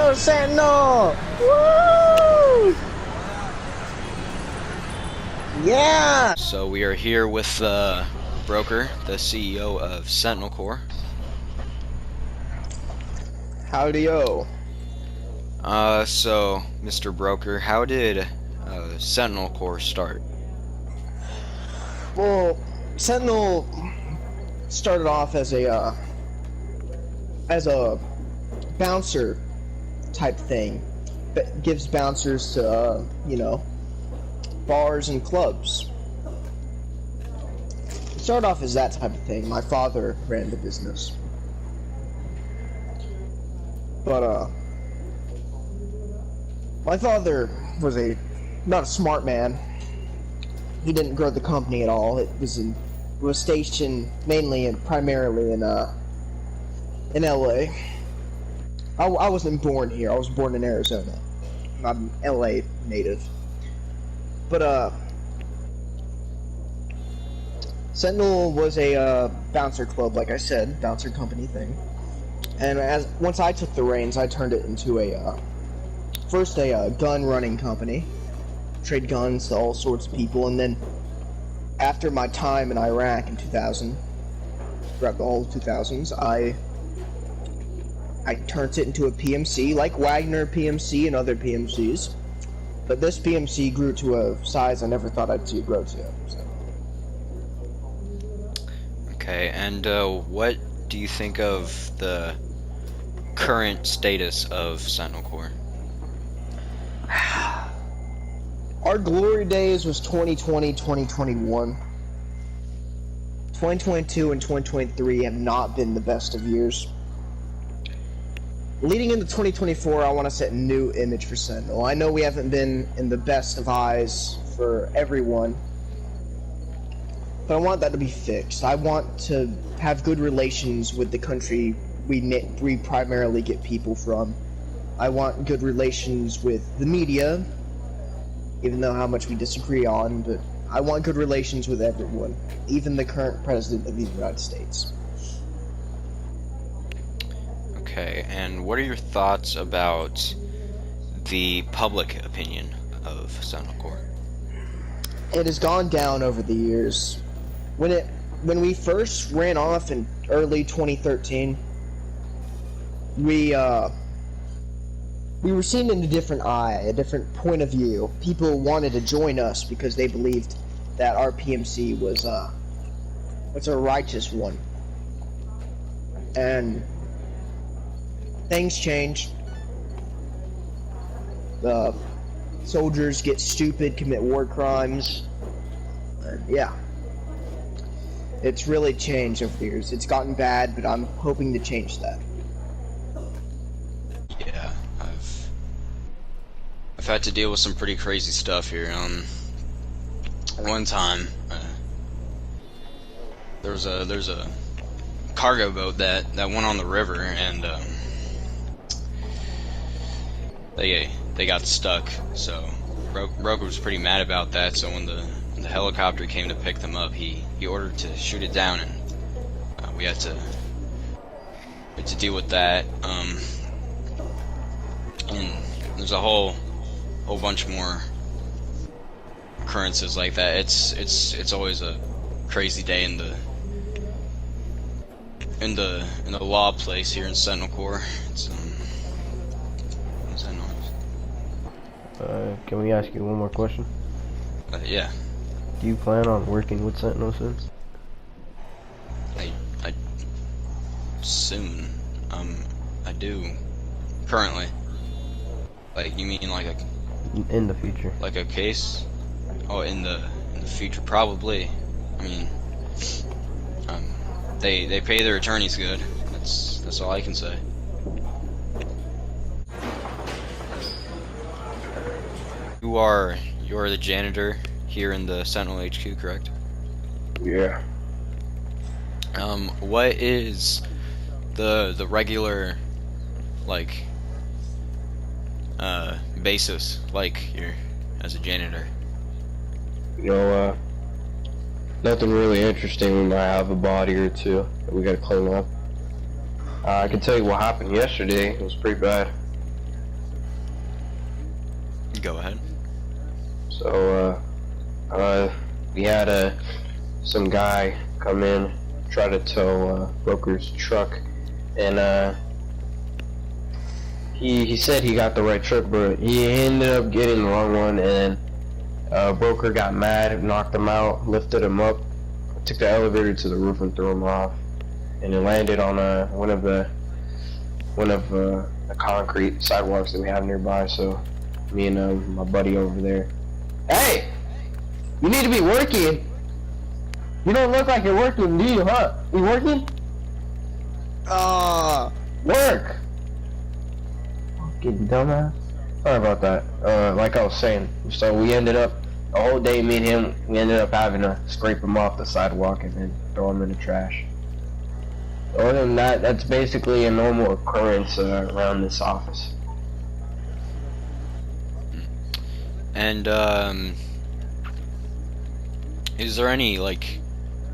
go, Sentinel! Woo! Yeah! So we are here with Broker, the CEO of Sentinel-The. Howdy-o. So, Mr. Broker, how did Sentinel-The start? Well, Sentinel started off as a bouncer type thing that gives bouncers to bars and clubs. It started off as that type of thing. My father ran the business, but my father was not a smart man. He didn't grow the company at all. It was stationed mainly and primarily in LA. I wasn't born here. I was born in Arizona. Not an LA native. But Sentinel was a bouncer club, like I said, bouncer company thing. And once I took the reins, I turned it into first a gun running company. Trade guns to all sorts of people, and then after my time in Iraq in 2000, throughout the whole 2000s, I turned it into a PMC, like Wagner PMC and other PMCs. But this PMC grew to a size I never thought I'd see it grow to. So. Okay, and what do you think of the current status of Sentinel-The? Our glory days was 2020, 2021. 2022 and 2023 have not been the best of years. Leading into 2024, I want to set a new image for Sentinel. I know we haven't been in the best of eyes for everyone, but I want that to be fixed. I want to have good relations with the country we primarily get people from. I want good relations with the media, even though how much we disagree on, but I want good relations with everyone, even the current president of the United States. Okay, and what are your thoughts about the public opinion of Sentinel-The? It has gone down over the years. When we first ran off in early 2013, we were seen in a different eye, a different point of view. People wanted to join us because they believed that our PMC was a righteous one. And things changed. The soldiers get stupid, commit war crimes. And yeah. It's really changed over the years. It's gotten bad, but I'm hoping to change that. Yeah, I've had to deal with some pretty crazy stuff here. One time, there's a cargo boat that went on the river, and they got stuck. So Broker was pretty mad about that. So when the helicopter came to pick them up, he ordered to shoot it down, and we had to deal with that. And there's a whole bunch more occurrences like that. It's always a crazy day in the law place here in Sentinel-The. It's what's that noise? Can we ask you one more question? Yeah. Do you plan on working with Sentinel soon? I soon. I do. Currently. Like, you mean like in the future? like a case? Oh, in the future, probably. I mean, they pay their attorneys good. That's all I can say. You're the janitor here in the Sentinel HQ, correct? Yeah. What is the regular, like, basis like here as a janitor? You know, nothing really interesting. We might have a body or two that we gotta clean up. I can tell you what happened yesterday. It was pretty bad. Go ahead. So, we had some guy come in, try to tow Broker's truck, and he said he got the right truck, but he ended up getting the wrong one, and Broker got mad, knocked him out, lifted him up, took the elevator to the roof and threw him off, and it landed on one of the concrete sidewalks that we have nearby. So me and my buddy over there, hey, you need to be working. You don't look like you're working, do you, huh? You working? Work! Fucking dumbass. Sorry about that. Like I was saying, so we ended up, the whole day, me and him, we ended up having to scrape him off the sidewalk and then throw him in the trash. Other than that, that's basically a normal occurrence around this office. And, is there any, like,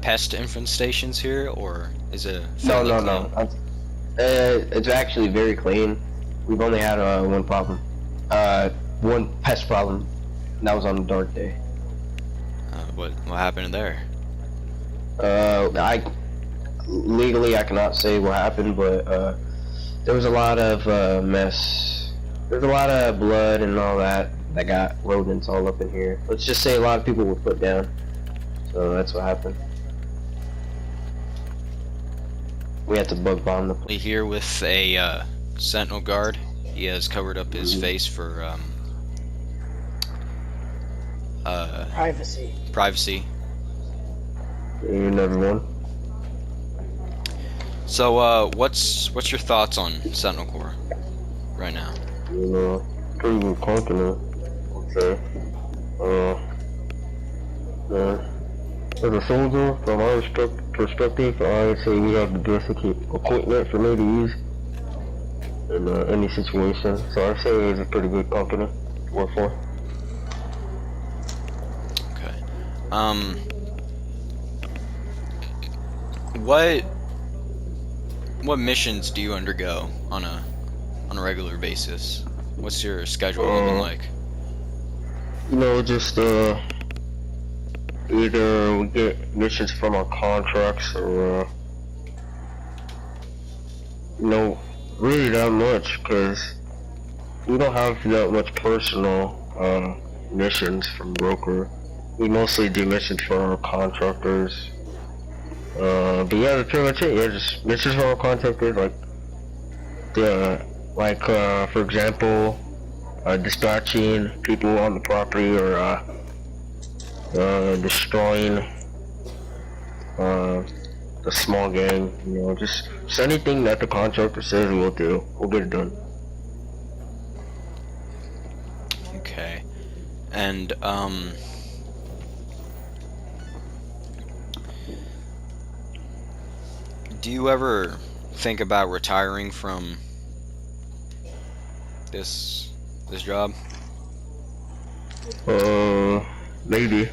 pest infestations here, or is it fairly clean? No. It's actually very clean. We've only had one problem. One pest problem. And that was on a dark day. What happened there? Legally I cannot say what happened, but there was a lot of mess. There's a lot of blood and all that got rodents all up in here. Let's just say a lot of people were put down. So that's what happened. We had to bug bomb the place. Here with a Sentinel guard. He has covered up his face for privacy. And everyone. So what's your thoughts on Sentinel Corps right now? You know, pretty good continent. Okay. As a soldier, from our perspective, I would say we have the best equipment for me to use in any situation. So I'd say it's a pretty good company to work for. Okay. What missions do you undergo on a regular basis? What's your schedule looking like? You know, just either we get missions from our contracts or you know, really that much, because we don't have that much personal missions from Broker. We mostly do missions for our contractors. But yeah, that's pretty much it. Yeah, just missions for our contractors, for example, dispatching people on the property, or destroying the small gang. You know, just anything that the contractor says we'll do, we'll get it done. Okay. And do you ever think about retiring from this job? Maybe.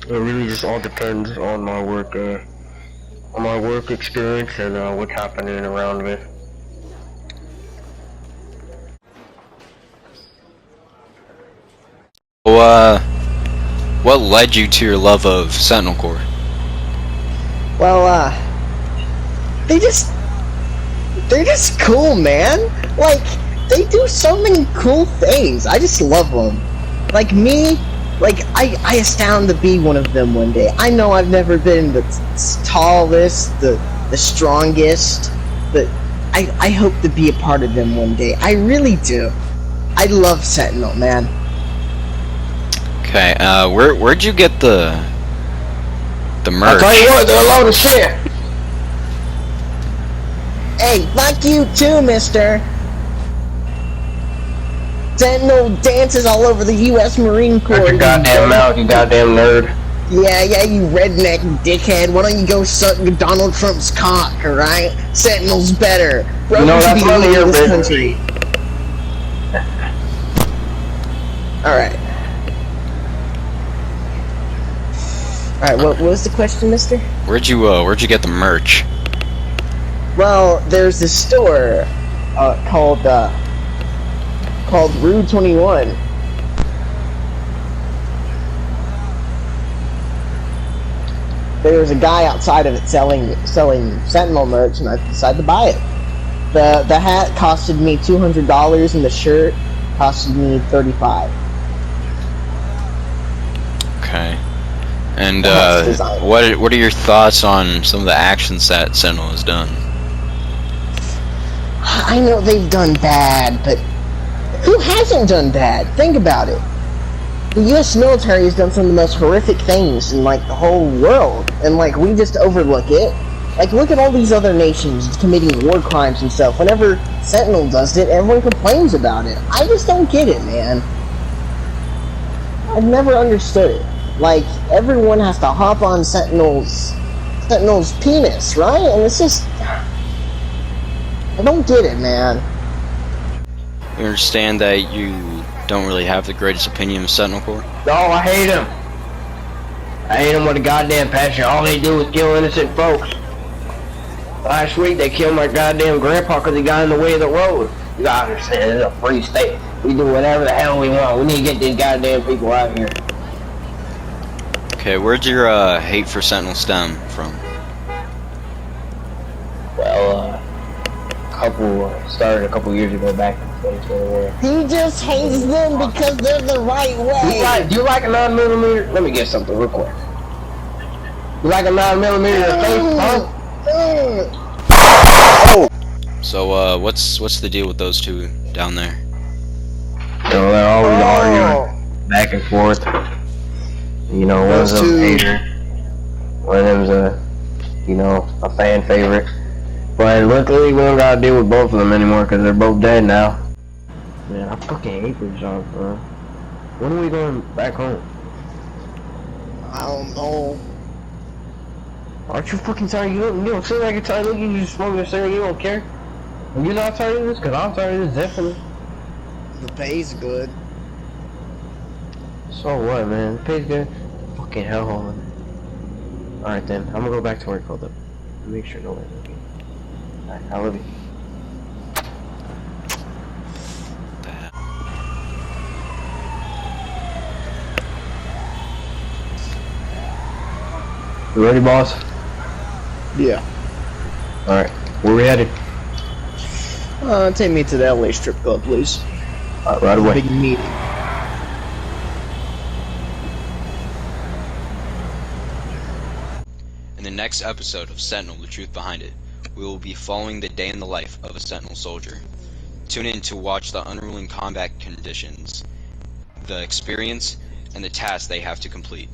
It really just all depends on my work experience and what's happening around me. What led you to your love of Sentinel Corps? Well, they're just cool, man. Like, they do so many cool things. I just love them. Like me, like, I astound to be one of them one day. I know I've never been the tallest, the strongest, but I hope to be a part of them one day. I really do. I love Sentinel, man. Okay, where'd you get the merch? I'll tell you what, they're a load of shit. Hey, fuck you too, mister. Sentinel dances all over the U.S. Marine Corps. Shut your goddamn mouth, you goddamn nerd. Yeah, you redneck dickhead. Why don't you go suck Donald Trump's cock, alright? Sentinel's better. Bro, No, that's none of your this business. country. Alright. Alright, what was the question, mister? Where'd you get the merch? Well, there's this store called called Rue 21. There was a guy outside of it selling Sentinel merch, and I decided to buy it. The hat costed me $200, and the shirt costed me $35. Okay. And design. what are your thoughts on some of the actions that Sentinel has done? I know they've done bad, but who hasn't done bad? Think about it. The U.S. military has done some of the most horrific things in, like, the whole world, and, like, we just overlook it. Like, look at all these other nations committing war crimes and stuff. Whenever Sentinel does it, everyone complains about it. I just don't get it, man. I've never understood it. Like, everyone has to hop on Sentinel's penis, right? And it's just... I don't get it, man. You understand that you don't really have the greatest opinion of Sentinel Corps? No, I hate him. I hate him with a goddamn passion. All they do is kill innocent folks. Last week they killed my goddamn grandpa because he got in the way of the road. You gotta understand, it's a free state. We do whatever the hell we want. We need to get these goddamn people out here. Okay, where'd your hate for Sentinel stem from? Well, started a couple years ago back in 2021. He just hates them because they're the right way. Do you like a 9mm? Let me get something real quick. You like a 9mm in the face, huh? So what's the deal with those two down there? You know, they're always arguing back and forth. You know, one of them's a hater. One of them's a fan favorite. But luckily, we don't gotta deal with both of them anymore because they're both dead now. Man, I fucking hate this job, bro. When are we going back home? I don't know. Aren't you fucking tired? You don't seem like you're tired. Look, you just smoking a cigarette. You don't care. Are you not tired of this? Because I'm tired of this, definitely. The pay's good. So what, man? The pay's good. Fucking hellhole. Alright then, I'm gonna go back to work. Hold up. Make sure nobody's looking. Alright, I love you. You ready, boss? Yeah. Alright, where we headed? Take me to the LA strip club, please. Alright, right away. Big meeting. In the next episode of Sentinel: The Truth Behind It, we will be following the day in the life of a Sentinel soldier. Tune in to watch the unruly combat conditions, the experience, and the tasks they have to complete.